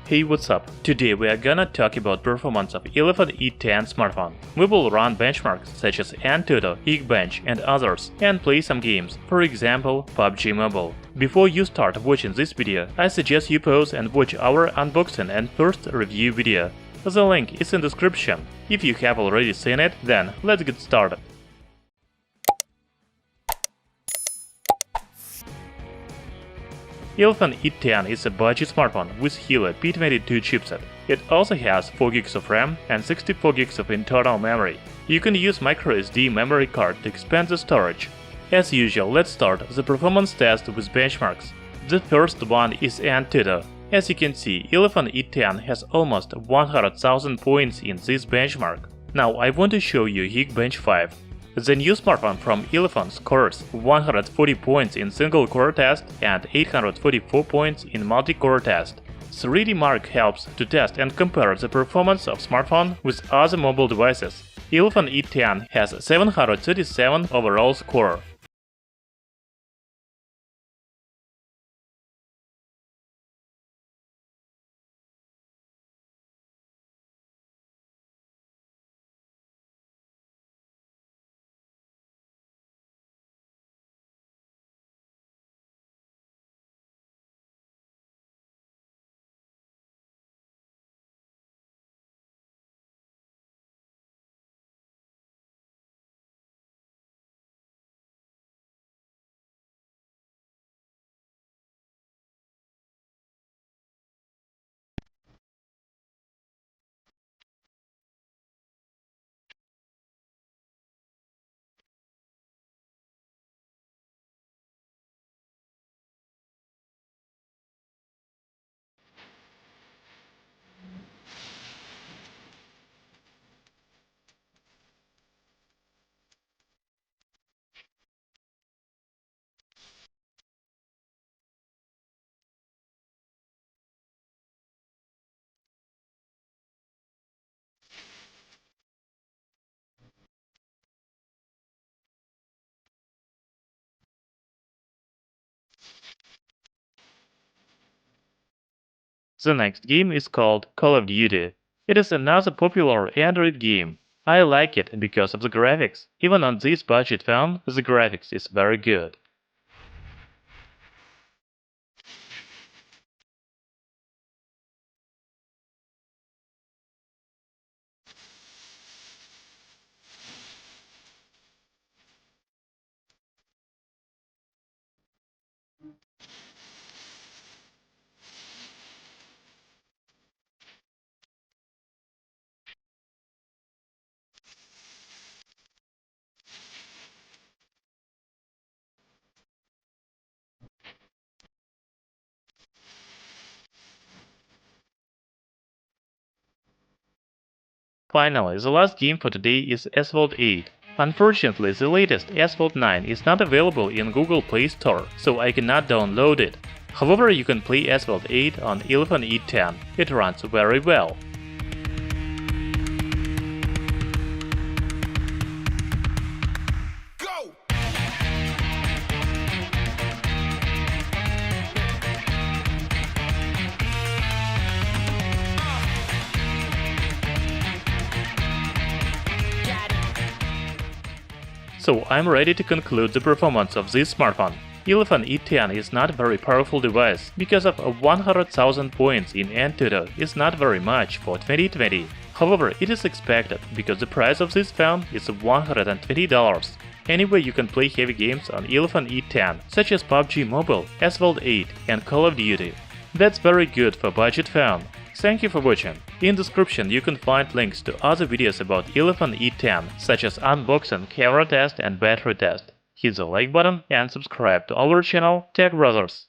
Hey, what's up? Today we are gonna talk about performance of Elephone E10 smartphone. We will run benchmarks such as AnTuTu, Geekbench and others and play some games, for example PUBG Mobile. Before you start watching this video, I suggest you pause and watch our unboxing and first review video. The link is in the description. If you have already seen it, then let's get started. Elephone E10 is a budget smartphone with Helio P22 chipset. It also has 4GB of RAM and 64GB of internal memory. You can use microSD memory card to expand the storage. As usual, let's start the performance test with benchmarks. The first one is AnTuTu. As you can see, Elephone E10 has almost 100,000 points in this benchmark. Now I want to show you Geekbench 5. The new smartphone from Elephone scores 140 points in single-core test and 844 points in multi-core test. 3D Mark helps to test and compare the performance of smartphone with other mobile devices. Elephone E10 has 737 overall score. The next game is called Call of Duty. It is another popular Android game. I like it because of the graphics. Even on this budget phone, the graphics is very good. Finally, the last game for today is Asphalt 8. Unfortunately, the latest Asphalt 9 is not available in Google Play Store, so I cannot download it. However, you can play Asphalt 8 on Elephone E10. It runs very well. So I'm ready to conclude the performance of this smartphone. Elephone E10 is not a very powerful device because of 100,000 points in AnTuTu is not very much for 2020. However, it is expected because the price of this phone is $120. Anyway, you can play heavy games on Elephone E10 such as PUBG Mobile, Asphalt 8 and Call of Duty. That's very good for budget phone. Thank you for watching. In the description you can find links to other videos about Elephone E10 such as unboxing, camera test and battery test. Hit the like button and subscribe to our channel Tech Brothers.